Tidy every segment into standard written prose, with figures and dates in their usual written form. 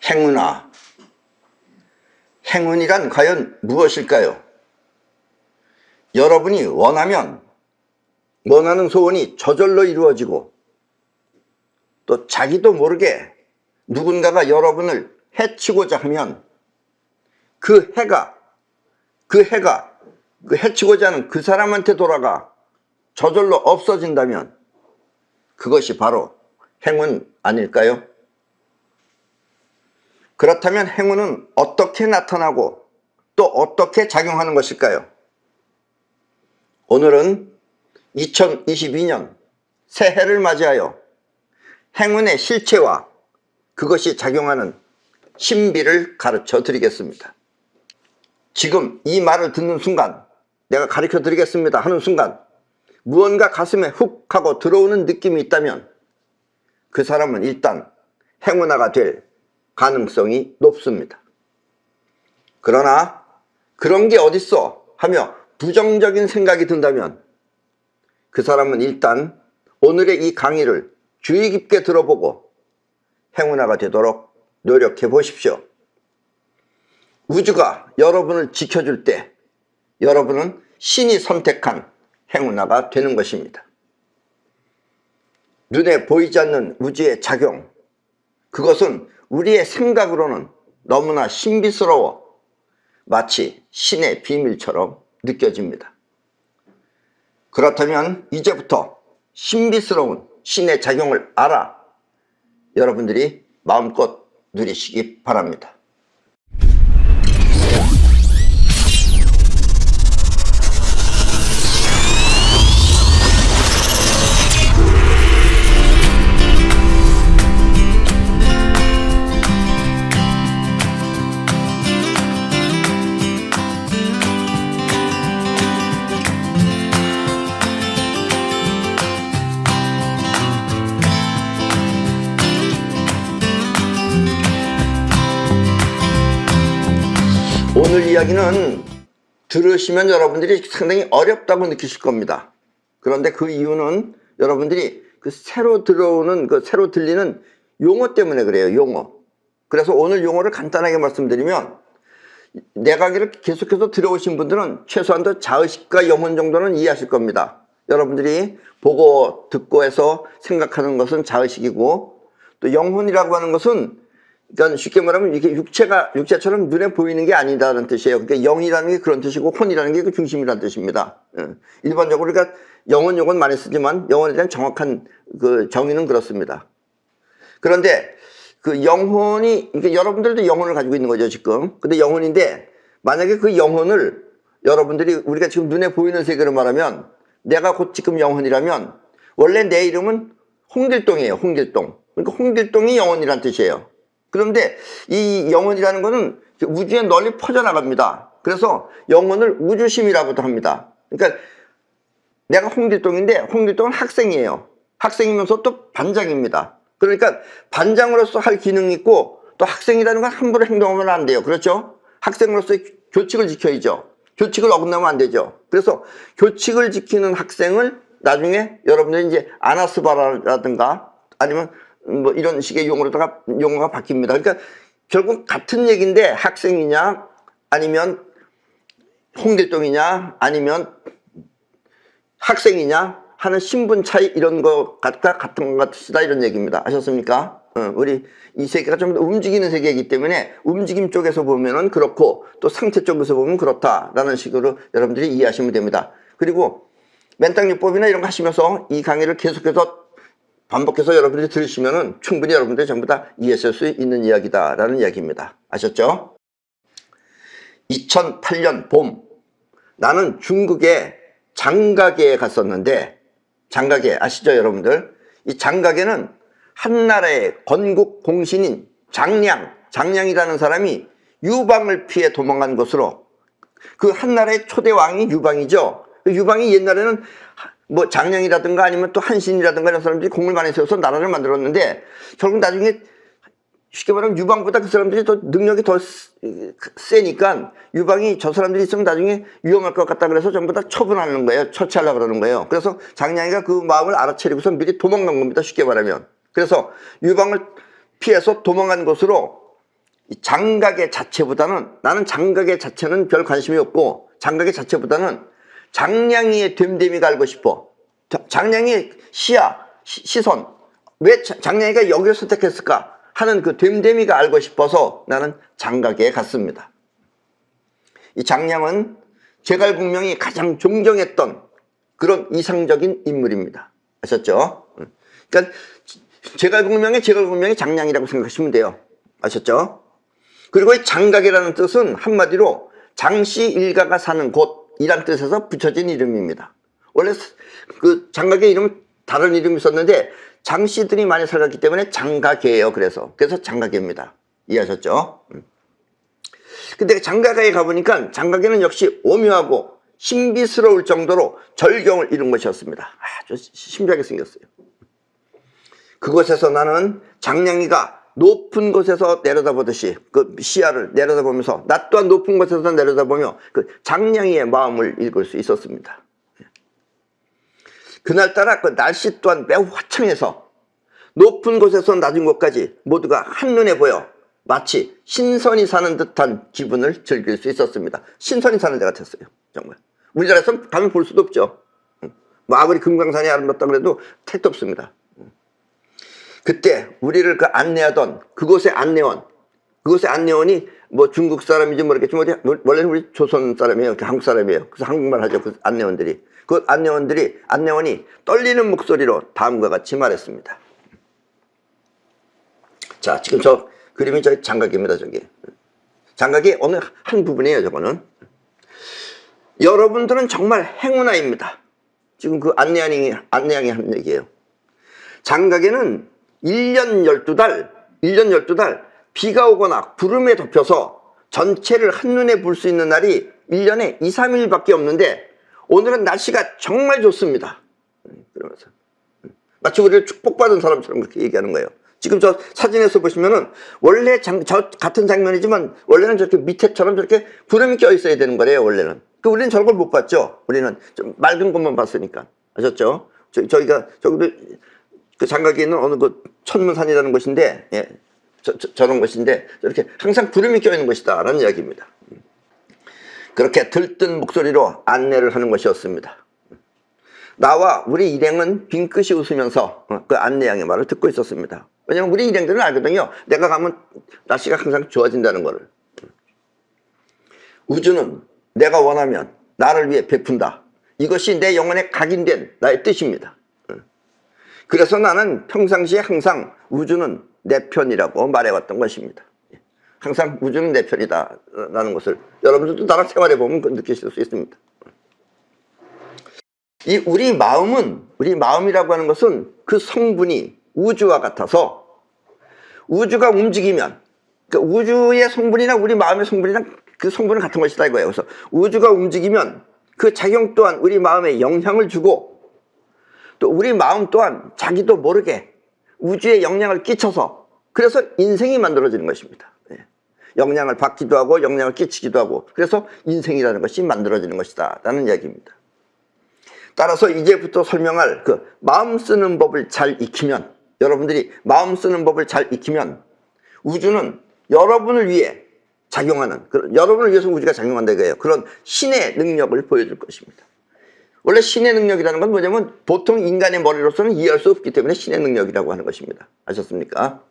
행운아, 행운이란 과연 무엇일까요? 여러분이 원하면 원하는 소원이 저절로 이루어지고 또 자기도 모르게 누군가가 여러분을 해치고자 하면 그 해가 그 해치고자 하는 그 사람한테 돌아가 저절로 없어진다면 그것이 바로 행운 아닐까요? 그렇다면 행운은 어떻게 나타나고 또 어떻게 작용하는 것일까요? 오늘은 2022년 새해를 맞이하여 행운의 실체와 그것이 작용하는 신비를 가르쳐 드리겠습니다. 지금 이 말을 듣는 순간, 내가 가르쳐 드리겠습니다 하는 순간 무언가 가슴에 훅 하고 들어오는 느낌이 있다면 그 사람은 일단 행운아가 될 가능성이 높습니다. 그러나 그런 게 어딨어 하며 부정적인 생각이 든다면 그 사람은 일단 오늘의 이 강의를 주의 깊게 들어보고 행운아가 되도록 노력해 보십시오. 우주가 여러분을 지켜줄 때 여러분은 신이 선택한 행운아가 되는 것입니다. 눈에 보이지 않는 우주의 작용, 그것은 우리의 생각으로는 너무나 신비스러워 마치 신의 비밀처럼 느껴집니다. 그렇다면 이제부터 신비스러운 신의 작용을 알아 여러분들이 마음껏 누리시기 바랍니다. 오늘 이야기는 들으시면 여러분들이 상당히 어렵다고 느끼실 겁니다. 그런데 그 이유는 여러분들이 그 새로 들리는 용어 때문에 그래요. 용어. 그래서 오늘 용어를 간단하게 말씀드리면, 내 강의를 계속해서 들어오신 분들은 최소한도 자의식과 영혼 정도는 이해하실 겁니다. 여러분들이 보고 듣고 해서 생각하는 것은 자의식이고, 또 영혼이라고 하는 것은 그러니까 쉽게 말하면 이게 육체처럼 눈에 보이는 게 아니다라는 뜻이에요. 그러니까 영이라는 게 그런 뜻이고 혼이라는 게 그 중심이라는 뜻입니다. 일반적으로 그러니까 영혼 용어는 많이 쓰지만 영혼에 대한 정확한 그 정의는 그렇습니다. 그런데 그 영혼이, 그러니까 여러분들도 영혼을 가지고 있는 거죠 지금. 근데 영혼인데 만약에 그 영혼을 여러분들이 우리가 지금 눈에 보이는 세계로 말하면 내가 곧 지금 영혼이라면 원래 내 이름은 홍길동이에요. 홍길동. 그러니까 홍길동이 영혼이라는 뜻이에요. 그런데 이 영혼이라는 것은 우주에 널리 퍼져나갑니다. 그래서 영혼을 우주심이라고도 합니다. 그러니까 내가 홍길동인데 홍길동은 학생이에요. 학생이면서 또 반장입니다. 그러니까 반장으로서 할 기능이 있고 또 학생이라는 건 함부로 행동하면 안 돼요. 그렇죠? 학생으로서의 교칙을 지켜야죠. 교칙을 어긋나면 안 되죠. 그래서 교칙을 지키는 학생을 나중에 여러분들이 이제 아나스바라라든가 아니면 뭐 이런 식의 용어가 바뀝니다. 그러니까 결국 같은 얘기인데 학생이냐 아니면 홍길동이냐 아니면 학생이냐 하는 신분 차이 이런 거 같은 것 같으시다 이런 얘기입니다. 아셨습니까? 우리 이 세계가 좀 더 움직이는 세계이기 때문에 움직임 쪽에서 보면은 그렇고 또 상태 쪽에서 보면 그렇다라는 식으로 여러분들이 이해하시면 됩니다. 그리고 맨땅요법이나 이런 거 하시면서 이 강의를 계속해서 반복해서 여러분들이 들으시면은 충분히 여러분들이 전부 다 이해하실 수 있는 이야기다라는 이야기입니다. 아셨죠? 2008년 봄, 나는 중국의 장가게에 갔었는데, 장가게 아시죠 여러분들? 이 장가게는 한나라의 건국 공신인 장량이라는 사람이 유방을 피해 도망간 곳으로, 그 한나라의 초대 왕이 유방이죠. 그 유방이 옛날에는 뭐 장량이라든가 아니면 또 한신이라든가 이런 사람들이 공을 많이 세워서 나라를 만들었는데 결국 나중에 쉽게 말하면 유방보다 그 사람들이 더 능력이 더 세니까 유방이 저 사람들이 있으면 나중에 위험할 것 같다 그래서 전부 다 처분하는 거예요. 처치하려고 그러는 거예요. 그래서 장량이가 그 마음을 알아채리고서 미리 도망간 겁니다. 쉽게 말하면. 그래서 유방을 피해서 도망간 곳으로 이 장각의 자체보다는, 나는 장각의 자체는 별 관심이 없고 장각의 자체보다는 장량이의 됨됨이가 알고 싶어. 장량이 시선, 왜 장량이가 여기를 선택했을까 하는 그 됨됨이가 알고 싶어서 나는 장각에 갔습니다. 이 장량은 제갈공명이 가장 존경했던 그런 이상적인 인물입니다. 아셨죠? 그러니까 제갈공명이 장량이라고 생각하시면 돼요. 아셨죠? 그리고 이 장각이라는 뜻은 한마디로 장씨 일가가 사는 곳이란 뜻에서 붙여진 이름입니다. 원래 그 장각의 이름은 다른 이름이 있었는데 장씨들이 많이 살았기 때문에 장각이에요. 그래서 장각입니다. 이해하셨죠? 근데 장각에 가보니까 장각에는 역시 오묘하고 신비스러울 정도로 절경을 이룬 것이었습니다. 아주 신비하게 생겼어요. 그곳에서 나는 장량이가 높은 곳에서 내려다보듯이 그 시야를 내려다보면서 나 또한 높은 곳에서 내려다보며 그 장량이의 마음을 읽을 수 있었습니다. 그날따라 그 날씨 또한 매우 화창해서 높은 곳에서 낮은 곳까지 모두가 한눈에 보여 마치 신선이 사는 듯한 기분을 즐길 수 있었습니다. 신선이 사는 데 같았어요. 정말. 우리나라에서는 가면 볼 수도 없죠. 아무리 금강산이 아름답다 그래도 택도 없습니다. 그때 우리를 그 안내하던 그곳의 안내원이 뭐 중국 사람인지 모르겠지만 원래는 우리 조선 사람이에요. 한국 사람이에요. 그래서 한국말 하죠. 그 안내원이 떨리는 목소리로 다음과 같이 말했습니다. 자, 지금 저 그림이 저기 장각입니다. 저기 장각이 어느 한 부분이에요. 저거는 여러분들은 정말 행운아입니다. 지금 그 안내양이 한 얘기예요. 장각에는 1년 12달 비가 오거나 구름에 덮여서 전체를 한눈에 볼 수 있는 날이 1년에 2, 3일밖에 없는데 오늘은 날씨가 정말 좋습니다. 그러면서 마치 우리를 축복받은 사람처럼 그렇게 얘기하는 거예요. 지금 저 사진에서 보시면은 원래 저 같은 장면이지만 원래는 저렇게 밑에처럼 저렇게 구름이 껴 있어야 되는 거래요. 원래는. 우리는 저런 걸 못 봤죠. 우리는 좀 맑은 것만 봤으니까. 아셨죠? 저기도 그 장각에 있는 어느 그 천문산이라는 곳인데, 예, 저런 곳인데 저렇게 항상 구름이 껴 있는 것이다 라는 이야기입니다. 그렇게 들뜬 목소리로 안내를 하는 것이었습니다. 나와 우리 일행은 빙긋이 웃으면서 그 안내양의 말을 듣고 있었습니다. 왜냐면 우리 일행들은 알거든요. 내가 가면 날씨가 항상 좋아진다는 거를. 우주는 내가 원하면 나를 위해 베푼다. 이것이 내 영혼에 각인된 나의 뜻입니다. 그래서 나는 평상시에 항상 우주는 내 편이라고 말해왔던 것입니다. 항상 우주는 내 편이다 라는 것을 여러분들도 나랑 생활해보면 느끼실 수 있습니다. 이 우리 마음이라고 하는 것은 그 성분이 우주와 같아서 우주가 움직이면 그러니까 우주의 성분이나 우리 마음의 성분이랑 그 성분은 같은 것이다 이거예요. 그래서 우주가 움직이면 그 작용 또한 우리 마음에 영향을 주고 또 우리 마음 또한 자기도 모르게 우주에 영향을 끼쳐서 그래서 인생이 만들어지는 것입니다. 영향을 받기도 하고 영향을 끼치기도 하고 그래서 인생이라는 것이 만들어지는 것이다 라는 이야기입니다. 따라서 이제부터 설명할 그 마음 쓰는 법을 잘 익히면 여러분들이 마음 쓰는 법을 잘 익히면 우주는 여러분을 위해 작용하는 여러분을 위해서 우주가 작용한다 이거예요. 그런 신의 능력을 보여줄 것입니다. 원래 신의 능력이라는 건 뭐냐면 보통 인간의 머리로서는 이해할 수 없기 때문에 신의 능력이라고 하는 것입니다. 아셨습니까?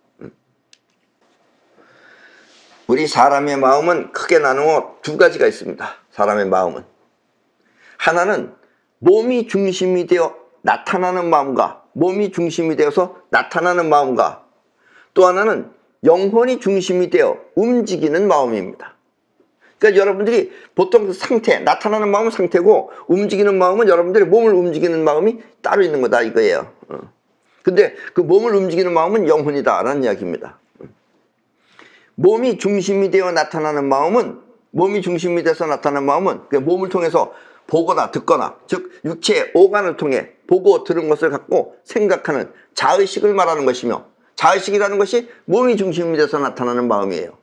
우리 사람의 마음은 크게 나누어 두 가지가 있습니다. 사람의 마음은 하나는 몸이 중심이 되어 나타나는 마음과 몸이 중심이 되어서 나타나는 마음과 또 하나는 영혼이 중심이 되어 움직이는 마음입니다. 그러니까 여러분들이 보통 상태, 나타나는 마음은 상태고 움직이는 마음은 여러분들이 몸을 움직이는 마음이 따로 있는 거다 이거예요. 근데 그 몸을 움직이는 마음은 영혼이다 라는 이야기입니다. 몸이 중심이 되어 나타나는 마음은 몸이 중심이 돼서 나타나는 마음은 몸을 통해서 보거나 듣거나 즉 육체의 오간을 통해 보고 들은 것을 갖고 생각하는 자의식을 말하는 것이며 자의식이라는 것이 몸이 중심이 돼서 나타나는 마음이에요.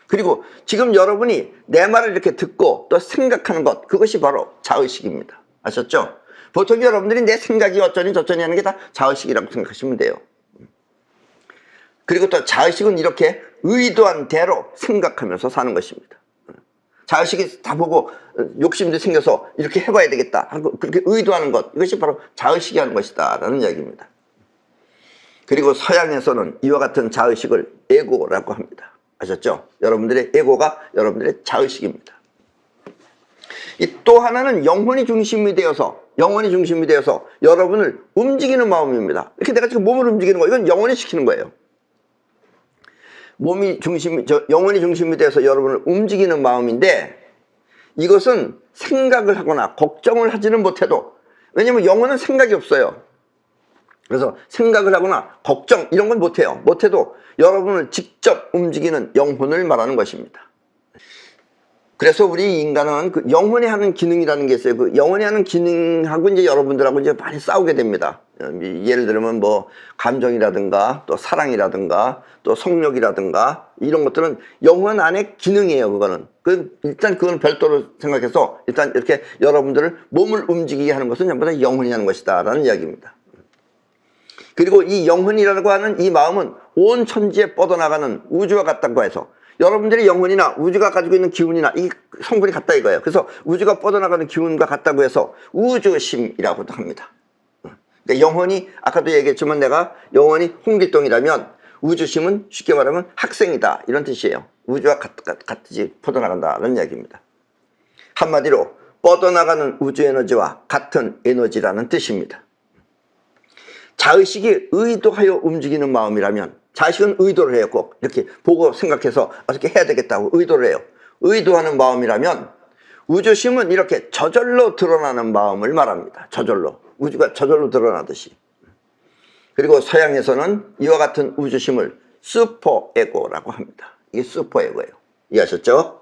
그리고 지금 여러분이 내 말을 이렇게 듣고 또 생각하는 것 그것이 바로 자의식입니다. 아셨죠? 보통 여러분들이 내 생각이 어쩌니 저쩌니 하는 게 다 자의식이라고 생각하시면 돼요. 그리고 또 자의식은 이렇게 의도한 대로 생각하면서 사는 것입니다. 자의식이 다 보고 욕심도 생겨서 이렇게 해봐야 되겠다 하고 그렇게 의도하는 것, 이것이 바로 자의식이 하는 것이다 라는 이야기입니다. 그리고 서양에서는 이와 같은 자의식을 에고라고 합니다. 아셨죠? 여러분들의 에고가 여러분들의 자의식입니다. 또 하나는 영혼이 중심이 되어서 여러분을 움직이는 마음입니다. 이렇게 내가 지금 몸을 움직이는 거, 이건 영혼이 시키는 거예요. 영혼이 중심이 돼서 여러분을 움직이는 마음인데, 이것은 생각을 하거나 걱정을 하지는 못해도, 왜냐면 영혼은 생각이 없어요. 그래서 생각을 하거나 걱정 이런 건 못해요. 못해도 여러분을 직접 움직이는 영혼을 말하는 것입니다. 그래서 우리 인간은 그 영혼이 하는 기능이라는 게 있어요. 그 영혼이 하는 기능하고 이제 여러분들하고 이제 많이 싸우게 됩니다. 예를 들면 뭐 감정이라든가 또 사랑이라든가 또 성욕이라든가 이런 것들은 영혼 안의 기능이에요. 그거는 일단 그건 별도로 생각해서 일단 이렇게 여러분들을 몸을 움직이게 하는 것은 전부 다 영혼이 하는 것이다 라는 이야기입니다. 그리고 이 영혼이라고 하는 이 마음은 온 천지에 뻗어나가는 우주와 같다고 해서 여러분들의 영혼이나 우주가 가지고 있는 기운이나 이 성분이 같다 이거예요. 그래서 우주가 뻗어나가는 기운과 같다고 해서 우주심이라고도 합니다. 그러니까 영혼이, 아까도 얘기했지만 내가 영혼이 홍길동이라면 우주심은 쉽게 말하면 학생이다 이런 뜻이에요. 우주와 같이 뻗어나간다는 이야기입니다. 한마디로 뻗어나가는 우주 에너지와 같은 에너지라는 뜻입니다. 자의식이 의도하여 움직이는 마음이라면, 자의식은 의도를 해요. 꼭 이렇게 보고 생각해서 어떻게 해야 되겠다고 의도를 해요. 의도하는 마음이라면 우주심은 이렇게 저절로 드러나는 마음을 말합니다. 저절로, 우주가 저절로 드러나듯이. 그리고 서양에서는 이와 같은 우주심을 슈퍼에고라고 합니다. 이게 슈퍼에고예요. 이해하셨죠?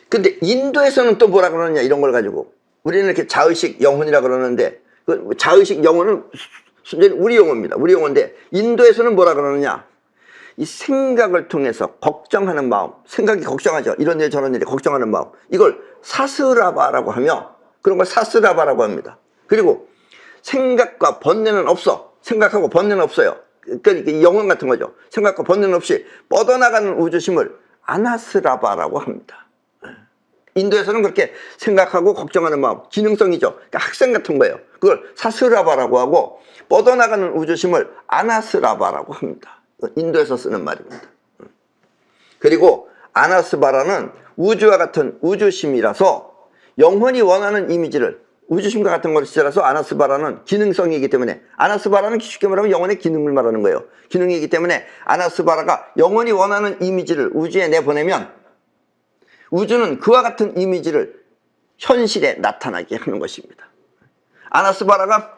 근데 인도에서는 또 뭐라 그러느냐, 이런 걸 가지고. 우리는 이렇게 자의식 영혼이라 그러는데, 그 자의식 영혼은 순전히 우리 용어입니다. 우리 용어인데 인도에서는 뭐라 그러느냐, 이 생각을 통해서 걱정하는 마음, 생각이 걱정하죠. 이런 일 저런 일에 걱정하는 마음, 이걸 사스라바라고 하며, 그런 걸 사스라바라고 합니다. 그리고 생각과 번뇌는 없어. 생각하고 번뇌는 없어요. 그러니까 영혼 같은 거죠. 생각과 번뇌는 없이 뻗어나가는 우주심을 아나스라바라고 합니다. 인도에서는 그렇게 생각하고 걱정하는 마음, 기능성이죠. 그러니까 학생 같은 거예요. 그걸 사스라바라고 하고, 뻗어나가는 우주심을 아나스라바라고 합니다. 인도에서 쓰는 말입니다. 그리고 아나스바라는 우주와 같은 우주심이라서 영혼이 원하는 이미지를, 우주심과 같은 것이라서 아나스바라는 기능성이기 때문에, 아나스바라는 쉽게 말하면 영혼의 기능을 말하는 거예요. 기능이기 때문에 아나스바라가 영혼이 원하는 이미지를 우주에 내보내면 우주는 그와 같은 이미지를 현실에 나타나게 하는 것입니다. 아나스바라가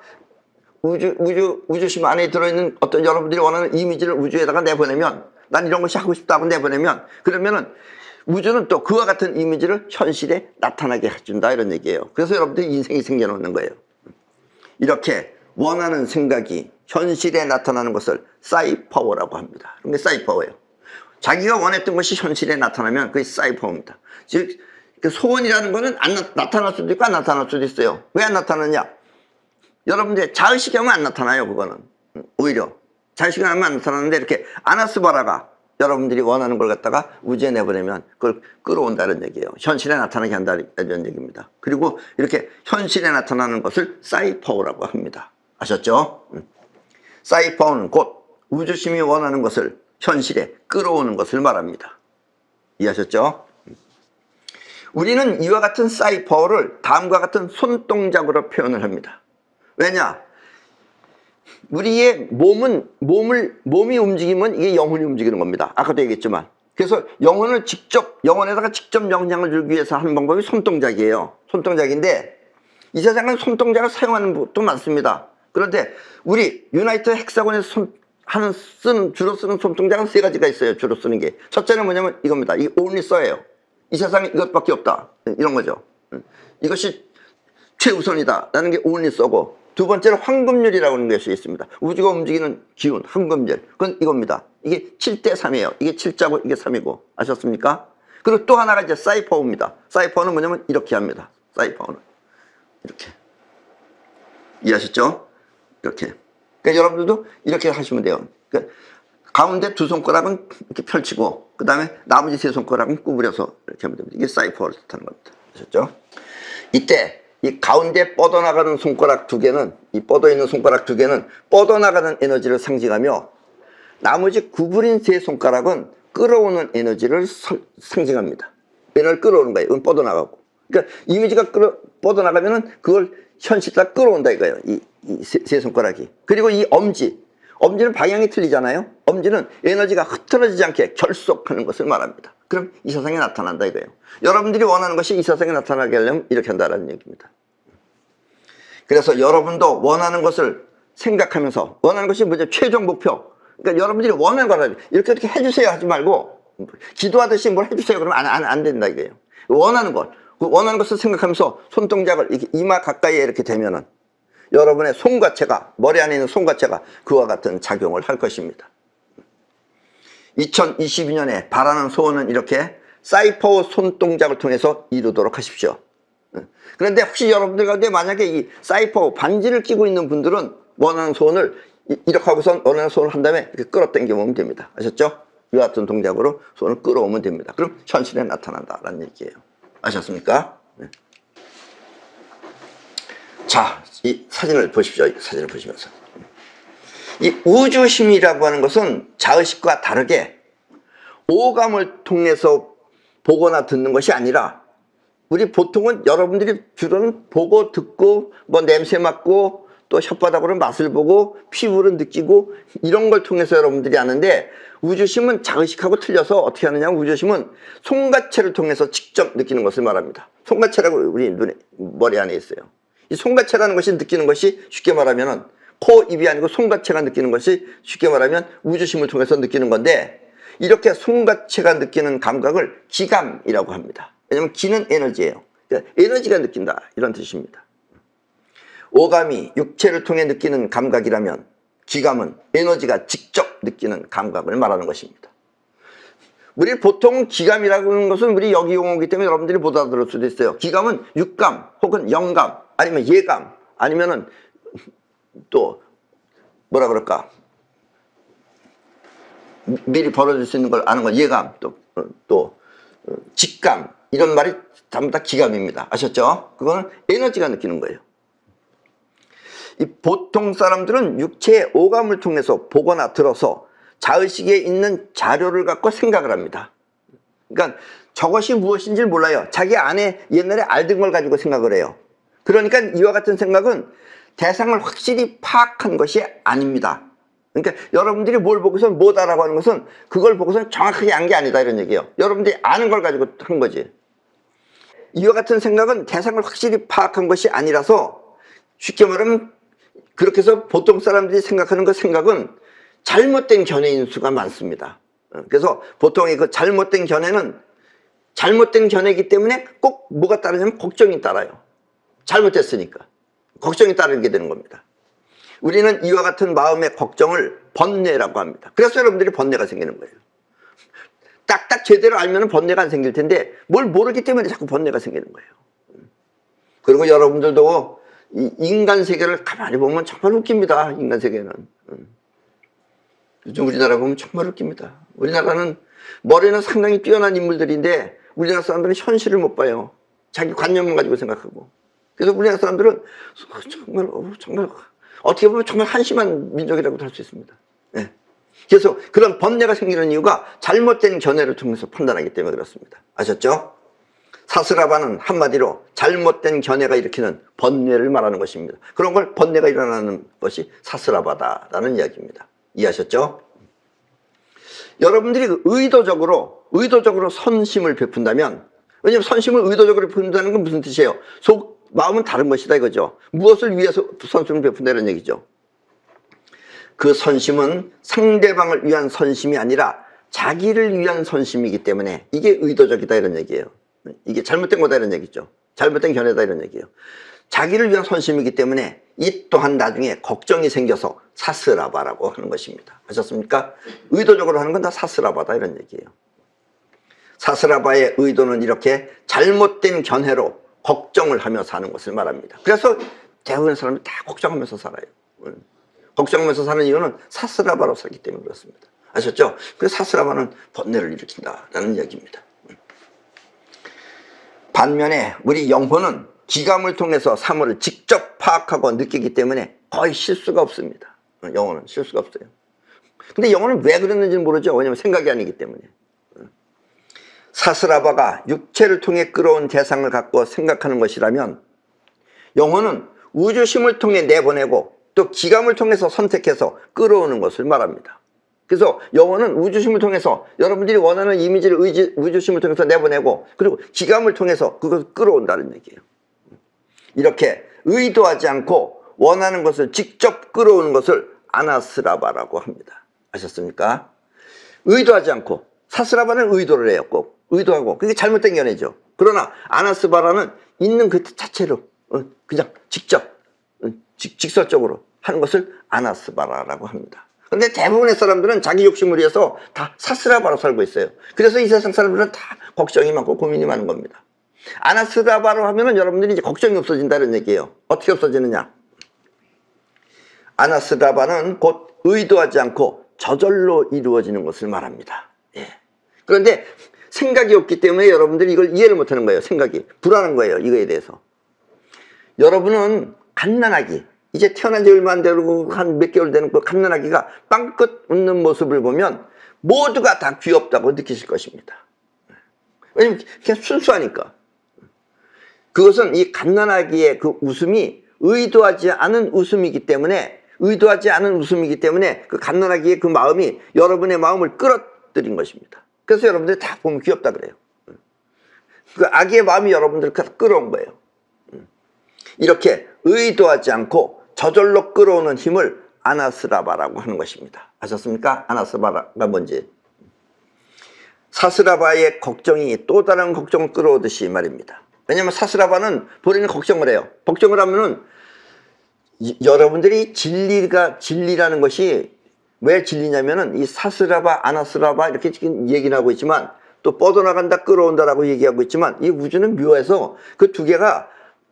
우주심 안에 들어있는 어떤 여러분들이 원하는 이미지를 우주에다가 내보내면, 난 이런 것이 하고 싶다고 내보내면, 그러면은 우주는 또 그와 같은 이미지를 현실에 나타나게 해준다 이런 얘기예요. 그래서 여러분들이 인생이 생겨놓는 거예요. 이렇게 원하는 생각이 현실에 나타나는 것을 사이파워라고 합니다. 그게 사이파워예요. 자기가 원했던 것이 현실에 나타나면 그게 사이파워입니다. 즉 소원이라는 거는 나타날 수도 있고 안 나타날 수도 있어요. 왜 안 나타나냐? 여러분들 자의식이 하면 안 나타나요. 그거는 오히려 자의식이 하면 안 나타나는데, 이렇게 아나스바라가 여러분들이 원하는 걸 갖다가 우주에 내보내면 그걸 끌어온다는 얘기예요. 현실에 나타나게 한다는 얘기입니다. 그리고 이렇게 현실에 나타나는 것을 사이파워라고 합니다. 아셨죠? 사이파워는 곧 우주심이 원하는 것을 현실에 끌어오는 것을 말합니다. 이해하셨죠? 우리는 이와 같은 사이파워를 다음과 같은 손동작으로 표현을 합니다. 왜냐? 우리의 몸이 움직이면 이게 영혼이 움직이는 겁니다. 아까도 얘기했지만. 그래서 영혼에다가 직접 영향을 주기 위해서 하는 방법이 손동작이에요. 손동작인데, 이 세상은 손동작을 사용하는 것도 많습니다. 그런데 우리 유나이트 헥사곤에서 주로 쓰는 손동작은 세 가지가 있어요. 주로 쓰는 게. 첫째는 뭐냐면 이겁니다. 이 only so예요. 이 세상에 이것밖에 없다. 이런 거죠. 이것이 최우선이다 라는 게 only so고, 두 번째는 황금률이라고 하는 것이 있습니다. 우주가 움직이는 기운, 황금률. 그건 이겁니다. 이게 7대3이에요. 이게 7자고 이게 3이고. 아셨습니까? 그리고 또 하나가 이제 사이파워입니다. 사이파워는 뭐냐면 이렇게 합니다. 사이파워는. 이렇게. 이해하셨죠? 이렇게. 그러니까 여러분들도 이렇게 하시면 돼요. 그러니까 가운데 두 손가락은 이렇게 펼치고 그 다음에 나머지 세 손가락은 구부려서 이렇게 하면 됩니다. 이게 사이퍼를 뜻하는 겁니다. 아셨죠? 이때 이 가운데 뻗어나가는 손가락 두 개는, 이 뻗어있는 손가락 두 개는 뻗어나가는 에너지를 상징하며 나머지 구부린 세 손가락은 끌어오는 에너지를 상징합니다. 에너지를 끌어오는 거예요. 이건 뻗어나가고. 그러니까 이미지가 뻗어나가면은 그걸 현실로 끌어온다 이거예요. 이 세 손가락이. 그리고 이 엄지는 방향이 틀리잖아요. 엄지는 에너지가 흐트러지지 않게 결속하는 것을 말합니다. 그럼 이 세상에 나타난다 이거예요. 여러분들이 원하는 것이 이 세상에 나타나게 하려면 이렇게 한다는 얘기입니다. 그래서 여러분도 원하는 것을 생각하면서, 원하는 것이 뭐죠? 최종 목표. 그러니까 여러분들이 원하는 거라 이렇게 해주세요 하지 말고 기도하듯이 뭘 해주세요 그러면 안 된다 이거예요. 원하는 것을 생각하면서 손동작을 이렇게 이마 가까이에 이렇게 대면은 여러분의 손과체가, 머리 안에 있는 손과체가 그와 같은 작용을 할 것입니다. 2022년에 바라는 소원은 이렇게 사이퍼 손동작을 통해서 이루도록 하십시오. 그런데 혹시 여러분들 가운데 만약에 이 사이퍼 반지를 끼고 있는 분들은 원하는 소원을 이렇게 하고선 원하는 소원을 한 다음에 이렇게 끌어당겨 보면 됩니다. 아셨죠? 이와 같은 동작으로 소원을 끌어오면 됩니다. 그럼 현실에 나타난다라는 얘기예요. 아셨습니까? 네. 자, 이 사진을 보십시오. 이 사진을 보시면서. 이 우주심이라고 하는 것은 자의식과 다르게 오감을 통해서 보거나 듣는 것이 아니라, 우리 보통은 여러분들이 주로는 보고 듣고 뭐 냄새 맡고 또 혓바닥으로 맛을 보고 피부로 느끼고 이런 걸 통해서 여러분들이 아는데, 우주심은 자의식하고 틀려서 어떻게 하느냐, 우주심은 손가체를 통해서 직접 느끼는 것을 말합니다. 손가체라고 우리 머리 안에 있어요. 이 손가체라는 것이 느끼는 것이 쉽게 말하면은 코, 입이 아니고 손가체가 느끼는 것이 쉽게 말하면 우주심을 통해서 느끼는 건데, 이렇게 손가체가 느끼는 감각을 기감이라고 합니다. 왜냐하면 기는 에너지예요. 그러니까 에너지가 느낀다 이런 뜻입니다. 오감이 육체를 통해 느끼는 감각이라면 기감은 에너지가 직접 느끼는 감각을 말하는 것입니다. 우리 보통 기감이라고 하는 것은 우리 여기 용어이기 때문에 여러분들이 못 알아들을 수도 있어요. 기감은 육감 혹은 영감 아니면 예감 아니면은 또 뭐라 그럴까, 미리 벌어질 수 있는 걸 아는 건 예감, 또 직감, 이런 말이 전부 다 기감입니다. 아셨죠? 그거는 에너지가 느끼는 거예요. 이 보통 사람들은 육체의 오감을 통해서 보거나 들어서 자의식에 있는 자료를 갖고 생각을 합니다. 그러니까 저것이 무엇인지 몰라요. 자기 안에 옛날에 알던 걸 가지고 생각을 해요. 그러니까 이와 같은 생각은 대상을 확실히 파악한 것이 아닙니다. 그러니까 여러분들이 뭘 보고서 뭐다라고 하는 것은 그걸 보고서는 정확하게 안 게 아니다 이런 얘기예요. 여러분들이 아는 걸 가지고 한 거지. 이와 같은 생각은 대상을 확실히 파악한 것이 아니라서, 쉽게 말하면 그렇게 해서 보통 사람들이 생각하는 그 생각은 잘못된 견해인 수가 많습니다. 그래서 보통의 그 잘못된 견해는 잘못된 견해이기 때문에 꼭 뭐가 따르냐면 걱정이 따라요. 잘못됐으니까 걱정이 따르게 되는 겁니다. 우리는 이와 같은 마음의 걱정을 번뇌라고 합니다. 그래서 여러분들이 번뇌가 생기는 거예요. 딱딱 제대로 알면 번뇌가 안 생길 텐데 뭘 모르기 때문에 자꾸 번뇌가 생기는 거예요. 그리고 여러분들도 이 인간 세계를 가만히 보면 정말 웃깁니다. 인간 세계는. 요즘 우리나라 보면 정말 웃깁니다. 우리나라는 머리는 상당히 뛰어난 인물들인데 우리나라 사람들은 현실을 못 봐요. 자기 관념만 가지고 생각하고. 그래서 우리나라 사람들은 정말 어떻게 보면 정말 한심한 민족이라고도 할 수 있습니다. 네. 그래서 그런 번뇌가 생기는 이유가 잘못된 견해를 통해서 판단하기 때문에 그렇습니다. 아셨죠? 사스라바는 한마디로 잘못된 견해가 일으키는 번뇌를 말하는 것입니다. 그런 걸 번뇌가 일어나는 것이 사스라바다라는 이야기입니다. 이해하셨죠? 여러분들이 의도적으로 선심을 베푼다면, 왜냐하면 선심을 의도적으로 베푼다는 건 무슨 뜻이에요? 마음은 다른 것이다 이거죠. 무엇을 위해서 선심을 베푼다 이런 얘기죠. 그 선심은 상대방을 위한 선심이 아니라 자기를 위한 선심이기 때문에 이게 의도적이다 이런 얘기예요. 이게 잘못된 거다 이런 얘기죠. 잘못된 견해다 이런 얘기예요. 자기를 위한 선심이기 때문에 이 또한 나중에 걱정이 생겨서 사스라바라고 하는 것입니다. 아셨습니까? 의도적으로 하는 건 다 사스라바다 이런 얘기예요. 사스라바의 의도는 이렇게 잘못된 견해로 걱정을 하며 사는 것을 말합니다. 그래서 대부분의 사람이 다 걱정하면서 살아요. 걱정하면서 사는 이유는 사스라바로 살기 때문에 그렇습니다. 아셨죠? 그래서 사스라바는 번뇌를 일으킨다라는 이야기입니다. 반면에 우리 영혼은 기감을 통해서 사물을 직접 파악하고 느끼기 때문에 거의 실수가 없습니다. 영혼은 실수가 없어요. 근데 영혼은 왜 그랬는지는 모르죠. 왜냐면 생각이 아니기 때문에. 사스라바가 육체를 통해 끌어온 대상을 갖고 생각하는 것이라면 영혼은 우주심을 통해 내보내고 또 기감을 통해서 선택해서 끌어오는 것을 말합니다. 그래서 영혼은 우주심을 통해서 여러분들이 원하는 이미지를 우주심을 통해서 내보내고 그리고 기감을 통해서 그것을 끌어온다는 얘기예요. 이렇게 의도하지 않고 원하는 것을 직접 끌어오는 것을 아나스라바라고 합니다. 아셨습니까? 의도하지 않고, 사스라바는 의도를 해요. 꼭 의도하고, 그게 잘못된 견해죠. 그러나 아나스바라는 있는 그 자체로 그냥 직접 직설적으로 하는 것을 아나스바라라고 합니다. 그런데 대부분의 사람들은 자기 욕심을 위해서 다 사스라바로 살고 있어요. 그래서 이 세상 사람들은 다 걱정이 많고 고민이 많은 겁니다. 아나스라바로 하면은 여러분들이 이제 걱정이 없어진다는 얘기예요. 어떻게 없어지느냐? 아나스라바는 곧 의도하지 않고 저절로 이루어지는 것을 말합니다. 예. 그런데 생각이 없기 때문에 여러분들이 이걸 이해를 못하는 거예요. 생각이 불안한 거예요. 이거에 대해서. 여러분은 갓난아기, 이제 태어난 지 얼마 안 되고 한 몇 개월 되는 그 갓난아기가 빵긋 웃는 모습을 보면 모두가 다 귀엽다고 느끼실 것입니다. 왜냐면 그냥 순수하니까. 그것은 이 갓난아기의 그 웃음이 의도하지 않은 웃음이기 때문에 그 갓난아기의 그 마음이 여러분의 마음을 끌어들인 것입니다. 그래서 여러분들이 다 보면 귀엽다 그래요. 그 아기의 마음이 여러분들을 끌어온 거예요. 이렇게 의도하지 않고 저절로 끌어오는 힘을 아나스라바라고 하는 것입니다. 아셨습니까? 아나스라바가 뭔지. 사스라바의 걱정이 또 다른 걱정을 끌어오듯이 말입니다. 왜냐하면 사스라바는 본인이 걱정을 해요. 걱정을 하면은 여러분들이 진리라는 것이 왜 진리냐면은 이 사스라바, 아나스라바 이렇게 지금 얘기를 하고 있지만 또 뻗어나간다, 끌어온다라고 얘기하고 있지만 이 우주는 묘해서 그 두 개가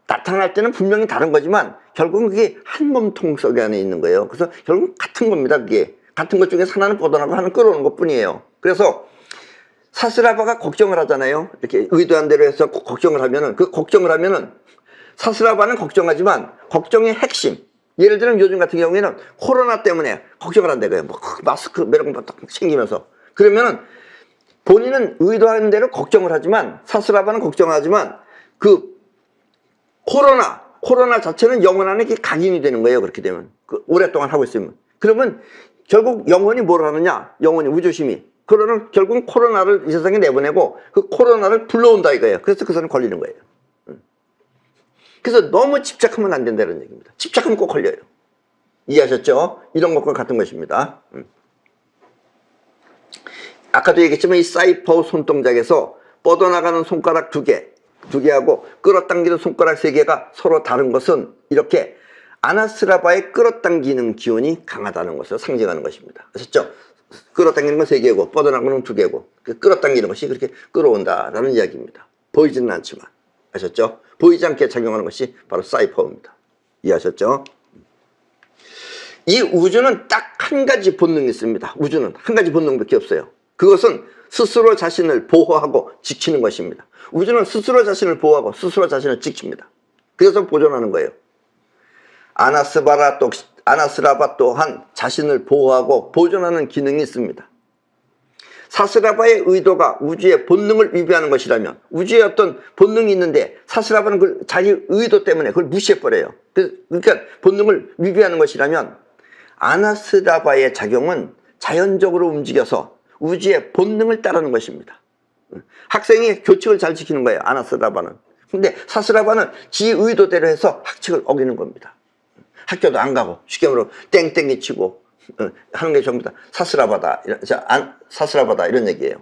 나타날 때는 분명히 다른 거지만 결국은 그게 한 몸통 속 안에 있는 거예요. 그래서 결국 같은 겁니다. 그게 같은 것 중에서 하나는 뻗어나가고 하나는 끌어오는 것 뿐이에요. 그래서 사스라바가 걱정을 하잖아요. 이렇게 의도한 대로 해서 걱정을 하면은 사스라바는 걱정하지만 걱정의 핵심, 예를 들면 요즘 같은 경우에는 코로나 때문에 걱정을 한다 그래요. 뭐 마스크 이런 거 딱 챙기면서. 그러면은 본인은 의도하는 대로 걱정을 하지만, 사스라바는 걱정하지만 그 코로나 자체는 영혼 안에 각인이 되는 거예요. 그렇게 되면 오랫동안 하고 있으면. 그러면 결국 영혼이 뭘 하느냐, 영혼이 우주심이 그러는 결국은 코로나를 이 세상에 내보내고 그 코로나를 불러온다 이거예요. 그래서 그 사람이 걸리는 거예요. 그래서 너무 집착하면 안 된다는 얘기입니다. 집착하면 꼭 걸려요. 이해하셨죠? 이런 것과 같은 것입니다. 아까도 얘기했지만 이 사이퍼 손동작에서 뻗어나가는 손가락 두 개하고 끌어당기는 손가락 세 개가 서로 다른 것은 이렇게 아나스라바의 끌어당기는 기운이 강하다는 것을 상징하는 것입니다. 아셨죠? 끌어당기는 건 세 개고 뻗어나가는 건 두 개고 끌어당기는 것이 그렇게 끌어온다라는 이야기입니다. 보이지는 않지만. 아셨죠? 보이지 않게 작용하는 것이 바로 사이퍼입니다. 이해하셨죠? 이 우주는 딱 한 가지 본능이 있습니다. 우주는 한 가지 본능밖에 없어요. 그것은 스스로 자신을 보호하고 지키는 것입니다. 우주는 스스로 자신을 보호하고 스스로 자신을 지킵니다. 그래서 보존하는 거예요. 아나스라바 또한 자신을 보호하고 보존하는 기능이 있습니다. 사스라바의 의도가 우주의 본능을 위배하는 것이라면, 우주의 어떤 본능이 있는데 사스라바는 그 자기 의도 때문에 그걸 무시해버려요. 그러니까 본능을 위배하는 것이라면 아나스라바의 작용은 자연적으로 움직여서 우주의 본능을 따르는 것입니다. 학생이 교칙을 잘 지키는 거예요. 아나스라바는. 근데 사스라바는 지 의도대로 해서 학칙을 어기는 겁니다. 학교도 안 가고 시험으로 땡땡이 치고 하는 게 전부 다 사스라바다 이런 얘기예요.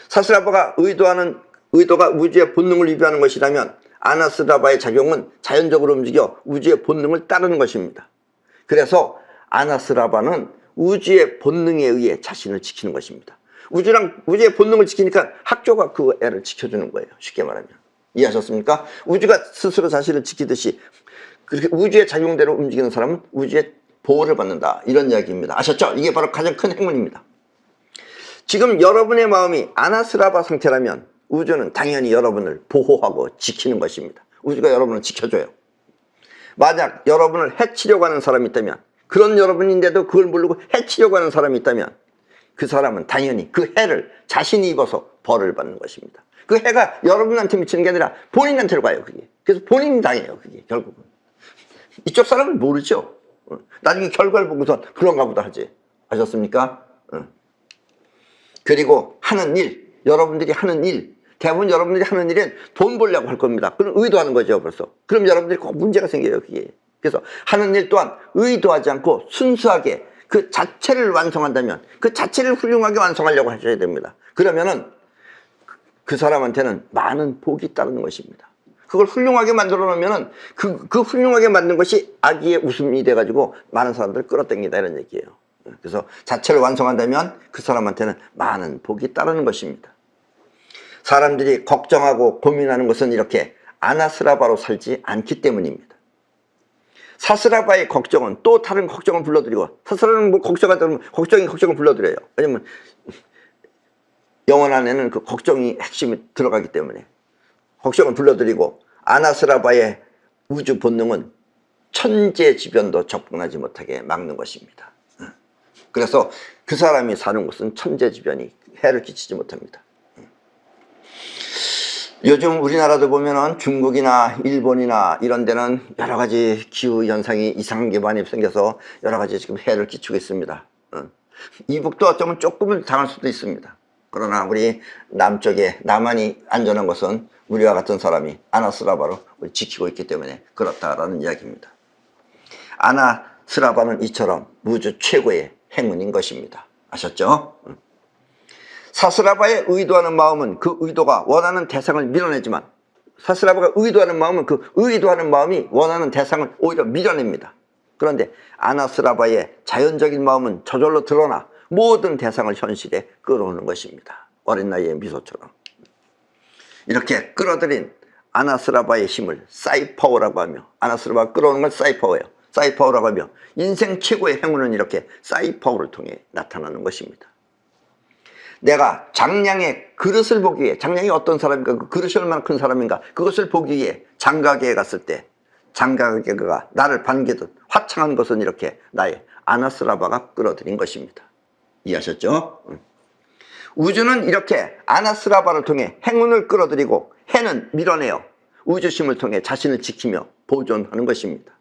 사스라바가 의도가 우주의 본능을 위배하는 것이라면 아나스라바의 작용은 자연적으로 움직여 우주의 본능을 따르는 것입니다. 그래서 아나스라바는 우주의 본능에 의해 자신을 지키는 것입니다. 우주의 본능을 지키니까 학교가 그 애를 지켜주는 거예요. 쉽게 말하면. 이해하셨습니까? 우주가 스스로 자신을 지키듯이 그렇게 우주의 작용대로 움직이는 사람은 우주의 보호를 받는다. 이런 이야기입니다. 아셨죠? 이게 바로 가장 큰 학문입니다. 지금 여러분의 마음이 아나스라바 상태라면 우주는 당연히 여러분을 보호하고 지키는 것입니다. 우주가 여러분을 지켜줘요. 만약 여러분을 해치려고 하는 사람이 있다면, 그런 여러분인데도 그걸 모르고 해치려고 하는 사람이 있다면 그 사람은 당연히 그 해를 자신이 입어서 벌을 받는 것입니다. 그 해가 여러분한테 미치는 게 아니라 본인한테로 가요, 그게. 그래서 본인이 당해요, 그게 결국은. 이쪽 사람은 모르죠. 나중에 결과를 보고서 그런가 보다 하지. 아셨습니까? 그리고 하는 일, 여러분들이 하는 일, 대부분 여러분들이 하는 일은 돈 벌려고 할 겁니다. 그럼 의도하는 거죠, 벌써. 그럼 여러분들이 꼭 문제가 생겨요, 그게. 그래서 하는 일 또한 의도하지 않고 순수하게 그 자체를 완성한다면 그 자체를 훌륭하게 완성하려고 하셔야 됩니다. 그러면은 그 사람한테는 많은 복이 따르는 것입니다. 그걸 훌륭하게 만들어 놓으면은 그 훌륭하게 만든 것이 아기의 웃음이 돼가지고 많은 사람들을 끌어당긴다, 이런 얘기예요. 그래서 자체를 완성한다면 그 사람한테는 많은 복이 따르는 것입니다. 사람들이 걱정하고 고민하는 것은 이렇게 아나스라바로 살지 않기 때문입니다. 사스라바의 걱정은 또 다른 걱정을 불러들이고, 사스라바는 뭐 걱정하다 보면 걱정을 불러들여요. 왜냐면 영혼 안에는 그 걱정이 핵심이 들어가기 때문에 걱정을 불러들이고, 아나스라바의 우주 본능은 천재지변도 접근하지 못하게 막는 것입니다. 그래서 그 사람이 사는 곳은 천재지변이 해를 끼치지 못합니다. 요즘 우리나라도 보면은 중국이나 일본이나 이런 데는 여러 가지 기후 현상이 이상한 게 많이 생겨서 여러 가지 지금 해를 끼치고 있습니다. 이북도 어쩌면 조금은 당할 수도 있습니다. 그러나 우리 남쪽에, 남한이 안전한 것은 우리와 같은 사람이 아나스라바로 지키고 있기 때문에 그렇다라는 이야기입니다. 아나스라바는 이처럼 우주 최고의 행운인 것입니다. 아셨죠? 사스라바의 의도하는 마음은 그 의도가 원하는 대상을 밀어내지만, 사스라바가 의도하는 마음은 그 의도하는 마음이 원하는 대상을 오히려 밀어냅니다. 그런데 아나스라바의 자연적인 마음은 저절로 드러나 모든 대상을 현실에 끌어오는 것입니다. 어린 나이의 미소처럼. 이렇게 끌어들인 아나스라바의 힘을 사이파워라고 하며, 아나스라바가 끌어오는 건 사이파워예요. 사이파워라고 하며, 인생 최고의 행운은 이렇게 사이파워를 통해 나타나는 것입니다. 내가 장량의 그릇을 보기 위해, 장량이 어떤 사람인가, 그 그릇이 얼마나 큰 사람인가, 그것을 보기 위해 장가게에 갔을 때 장가게가 나를 반기듯 화창한 것은 이렇게 나의 아나스라바가 끌어들인 것입니다. 이해하셨죠? 우주는 이렇게 아나스라바를 통해 행운을 끌어들이고 해는 밀어내어 우주심을 통해 자신을 지키며 보존하는 것입니다.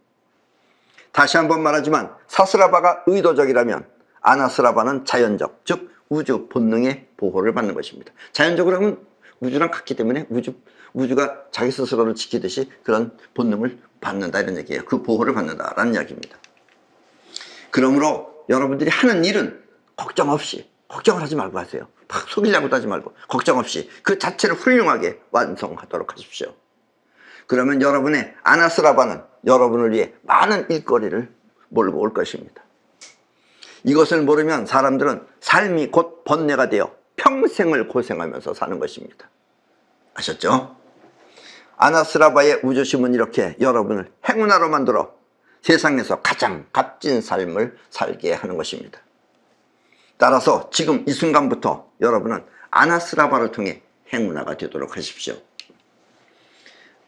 다시 한번 말하지만 사스라바가 의도적이라면 아나스라바는 자연적, 즉 우주 본능의 보호를 받는 것입니다. 자연적으로 하면 우주랑 같기 때문에 우주가 자기 스스로를 지키듯이 그런 본능을 받는다, 이런 얘기예요. 그 보호를 받는다라는 이야기입니다. 그러므로 여러분들이 하는 일은 걱정 없이, 걱정을 하지 말고 하세요. 막 속이려고 하지 말고 걱정 없이 그 자체를 훌륭하게 완성하도록 하십시오. 그러면 여러분의 아나스라바는 여러분을 위해 많은 일거리를 몰고 올 것입니다. 이것을 모르면 사람들은 삶이 곧 번뇌가 되어 평생을 고생하면서 사는 것입니다. 아셨죠? 아나스라바의 우주심은 이렇게 여러분을 행운아로 만들어 세상에서 가장 값진 삶을 살게 하는 것입니다. 따라서 지금 이 순간부터 여러분은 아나스라바를 통해 행운아가 되도록 하십시오.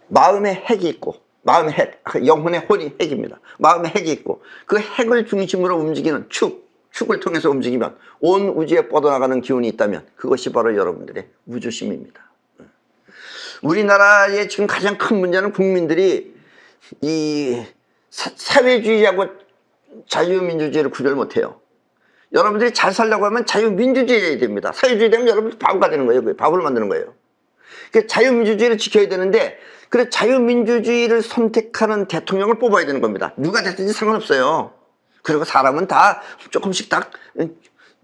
마음에 핵이 있고, 마음의 핵, 영혼의 혼이 핵입니다. 마음의 핵이 있고, 그 핵을 중심으로 움직이는 축을 통해서 움직이면 온 우주에 뻗어나가는 기운이 있다면 그것이 바로 여러분들의 우주심입니다. 우리나라의 지금 가장 큰 문제는 국민들이 이 사회주의하고 자유민주주의를 구별 못해요. 여러분들이 잘 살려고 하면 자유민주주의해야 됩니다. 사회주의 되면 여러분들 바보가 되는 거예요. 바보를 만드는 거예요. 자유민주주의를 지켜야 되는데, 그래 자유민주주의를 선택하는 대통령을 뽑아야 되는 겁니다. 누가 됐든지 상관없어요. 그리고 사람은 다 조금씩 다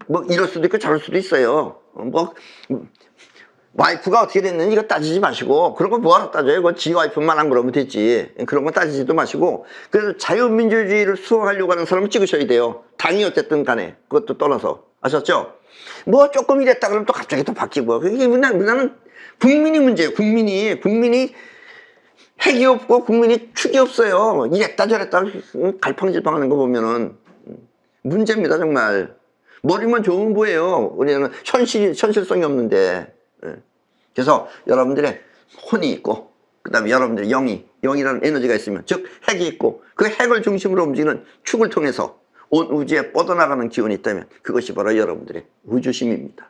뭐 이럴 수도 있고 저럴 수도 있어요. 뭐 와이프가 어떻게 됐는지 이거 따지지 마시고, 그런 거 뭐하러 따져요? 그거 지 와이프만 안 그러면 됐지. 그런 거 따지지도 마시고, 그래서 자유민주주의를 수호하려고 하는 사람을 찍으셔야 돼요. 당이 어쨌든 간에 그것도 떠나서. 아셨죠? 뭐 조금 이랬다 그러면 또 갑자기 또 바뀌고. 이게 우리나라는 국민이 문제예요. 국민이 핵이 없고 국민이 축이 없어요. 이랬다 저랬다 갈팡질팡하는 거 보면은 문제입니다. 정말 머리만 좋은 거예요. 우리는 현실성이 없는데. 예. 그래서 여러분들의 혼이 있고, 그 다음에 여러분들의 영이라는 에너지가 있으면, 즉 핵이 있고, 그 핵을 중심으로 움직이는 축을 통해서 온 우주에 뻗어나가는 기운이 있다면 그것이 바로 여러분들의 우주심입니다.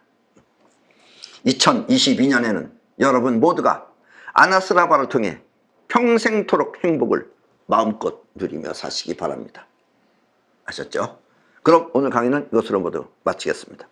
2022년에는 여러분 모두가 아나스라바를 통해 평생토록 행복을 마음껏 누리며 사시기 바랍니다. 아셨죠? 그럼 오늘 강의는 이것으로 모두 마치겠습니다.